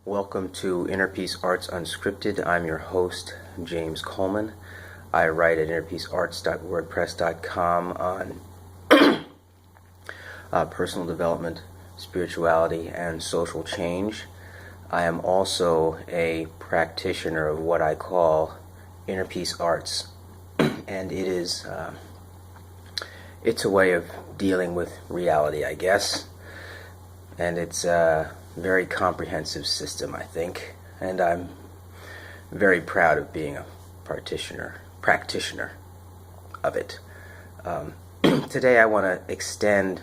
Welcome to Inner Peace Arts Unscripted. I'm your host, James Coleman. I write at innerpeacearts.wordpress.com on personal development, spirituality, and social change. I am also a practitioner of what I call Inner Peace Arts, and it's a way of dealing with reality, I guess, and it's very comprehensive system, I think, and I'm very proud of being a practitioner of it. Today I want to extend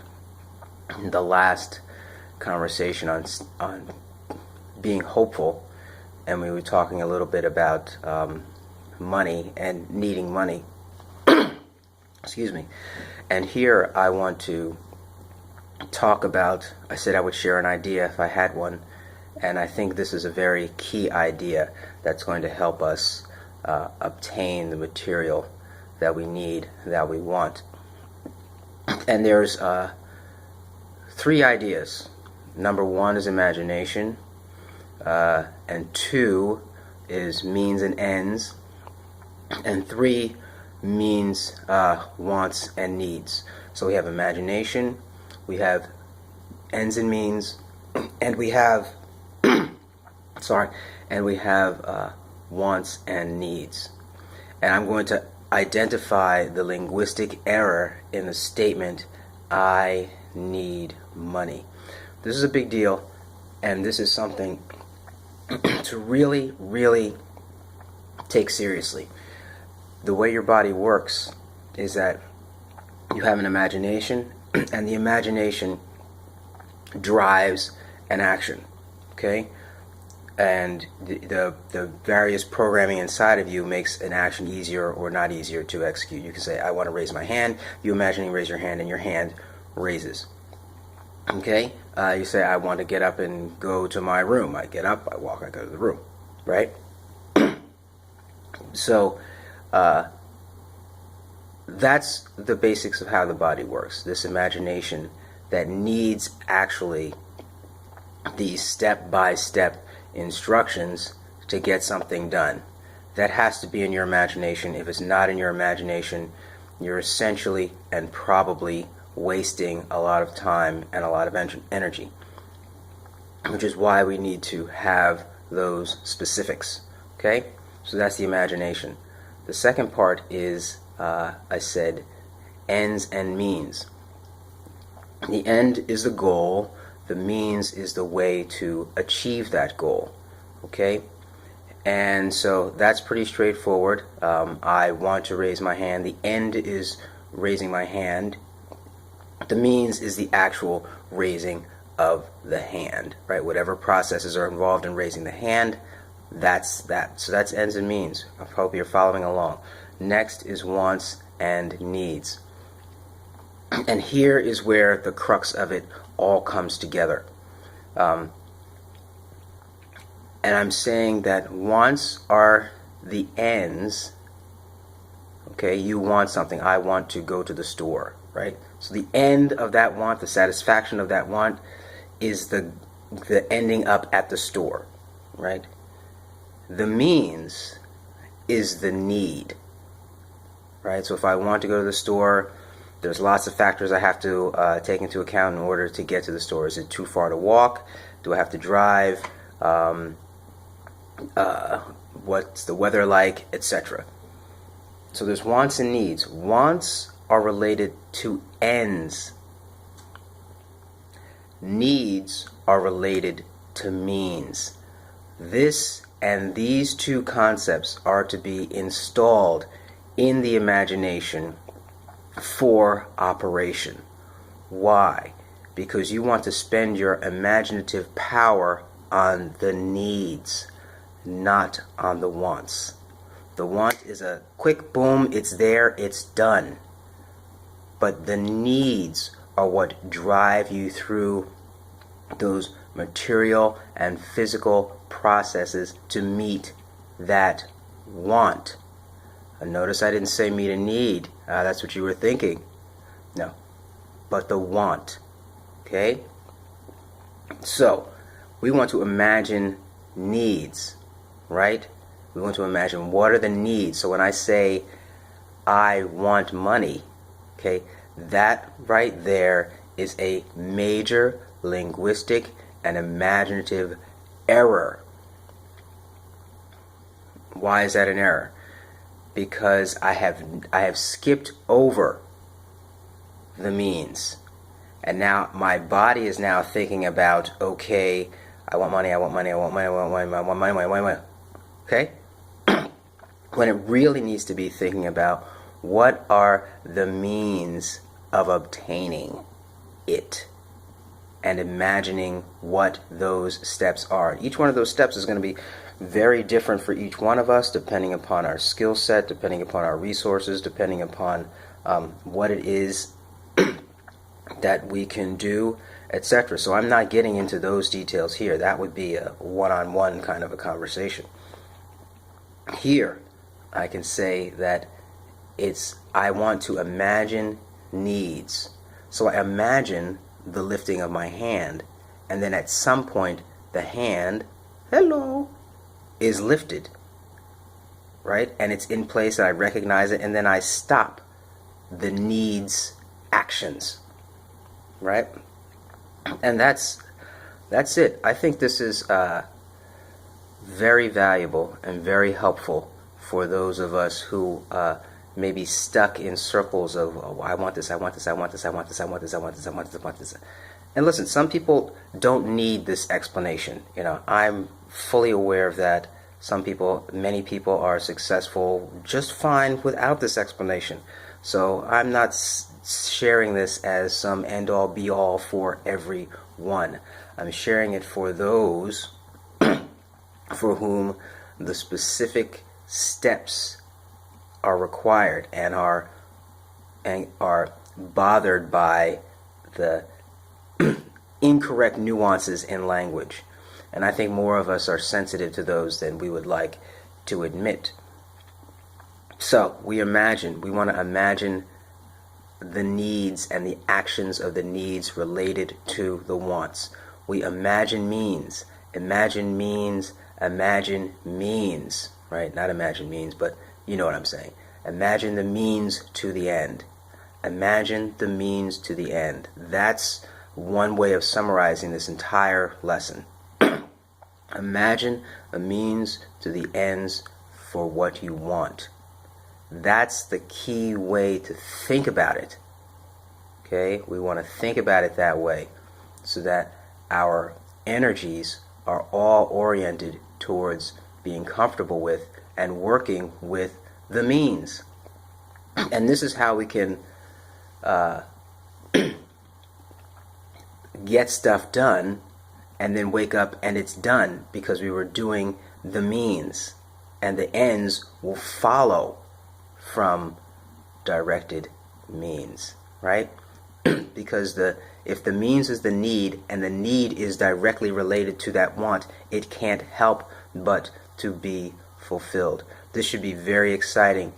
the last conversation on being hopeful, and we were talking a little bit about money and needing money. Excuse me. And here I want to talk about, I said I would share an idea if I had one, and I think this is a very key idea that's going to help us obtain the material that we need, that we want. And there's three ideas. Number one is imagination, and two is means and ends, and three means wants and needs. So we have imagination, we have ends and means, and we have wants and needs. And I'm going to identify the linguistic error in the statement, I need money. This is a big deal, and this is something to really, really take seriously. The way your body works is that you have an imagination, and the imagination drives an action, okay? And the various programming inside of you makes an action easier or not easier to execute. You can say, I want to raise my hand. You imagine you raise your hand, and your hand raises. Okay? You say, I want to get up and go to my room. I get up, I walk, I go to the room. Right? So, that's the basics of how the body works. This imagination that needs actually these step-by-step instructions to get something done. That has to be in your imagination. If it's not in your imagination, you're essentially and probably wasting a lot of time and a lot of energy, which is why we need to have those specifics. Okay? So that's the imagination. The second part is I said ends and means. The end is the goal, the means is the way to achieve that goal. Okay? And so that's pretty straightforward. I want to raise my hand. The end is raising my hand. The means is the actual raising of the hand, right? Whatever processes are involved in raising the hand, that's that. So that's ends and means. I hope you're following along. Next is wants and needs. And here is where the crux of it all comes together. And I'm saying that wants are the ends. Okay, you want something. I want to go to the store, right? So the end of that want, the satisfaction of that want, is the ending up at the store, right? The means is the need. Right? So if I want to go to the store, there's lots of factors I have to take into account in order to get to the store. Is it too far to walk? Do I have to drive? What's the weather like? Etc. So there's wants and needs. Wants are related to ends. Needs are related to means. This and these two concepts are to be installed in the imagination for operation. Why? Because you want to spend your imaginative power on the needs, not on the wants. The want is a quick boom, it's there, it's done. But the needs are what drive you through those material and physical processes to meet that want. Notice I didn't say meet a need. That's what you were thinking. No. But the want. Okay? So, we want to imagine needs, right? We want to imagine what are the needs. So when I say I want money, okay, that right there is a major linguistic and imaginative error. Why is that an error? Because I have skipped over the means. And now my body is now thinking about, okay, I want money, I want money, I want money, I want money, I want money, I want money. Okay? When it really needs to be thinking about what are the means of obtaining it and imagining what those steps are. Each one of those steps is going to be very different for each one of us, depending upon our skill set, depending upon our resources, depending upon what it is that we can do, etc. So I'm not getting into those details here. That would be a one-on-one kind of a conversation. Here, I can say that I want to imagine needs. So I imagine the lifting of my hand, and then at some point the hand, hello, is lifted, right? And it's in place, and I recognize it, and then I stop the needs actions, right? And that's it. I think this is very valuable and very helpful for those of us who may be stuck in circles of, oh, I want this, I want this, I want this, I want this, I want this, I want this, I want this, I want this. And listen, some people don't need this explanation. You know, I'm fully aware of that. Many people are successful just fine without this explanation. So I'm not sharing this as some end-all be-all for everyone. I'm sharing it for those for whom the specific steps are required and are bothered by the incorrect nuances in language. And I think more of us are sensitive to those than we would like to admit. So we want to imagine the needs and the actions of the needs related to the wants. We imagine means. Imagine means, right? Not imagine means, but you know what I'm saying. Imagine the means to the end. Imagine the means to the end. That's one way of summarizing this entire lesson. Imagine a means to the ends for what you want. That's the key way to think about it. Okay? We want to think about it that way so that our energies are all oriented towards being comfortable with and working with the means. And this is how we can get stuff done and then wake up and it's done because we were doing the means, and the ends will follow from directed means, right? Because if the means is the need and the need is directly related to that want, it can't help but to be fulfilled. This should be very exciting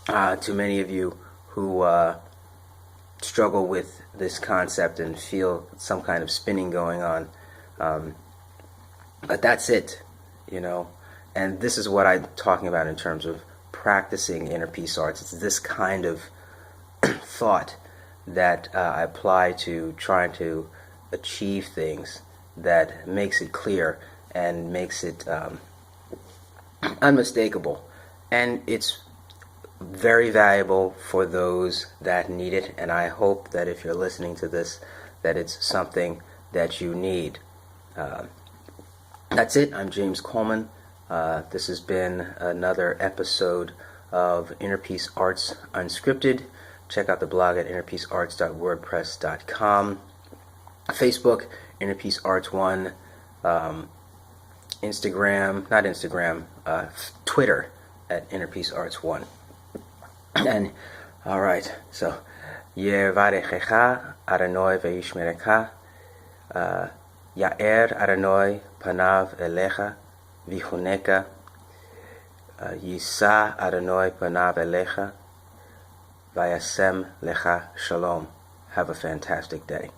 to many of you who struggle with this concept and feel some kind of spinning going on. But that's it, you know. And this is what I'm talking about in terms of practicing inner peace arts. It's this kind of thought that I apply to trying to achieve things that makes it clear and makes it unmistakable. And it's very valuable for those that need it. And I hope that if you're listening to this, that it's something that you need. That's it. I'm James Coleman. This has been another episode of Inner Peace Arts Unscripted. Check out the blog at innerpeacearts.wordpress.com. Facebook, Inner Peace Arts 1. Twitter at Inner Peace Arts 1. And, alright, so, Yevarechecha Adonai ve'yishmerecha, Ya'er Adonai panav elecha vichuneka, Yisa Adonai panav elecha, Vayasem lecha shalom. Have a fantastic day.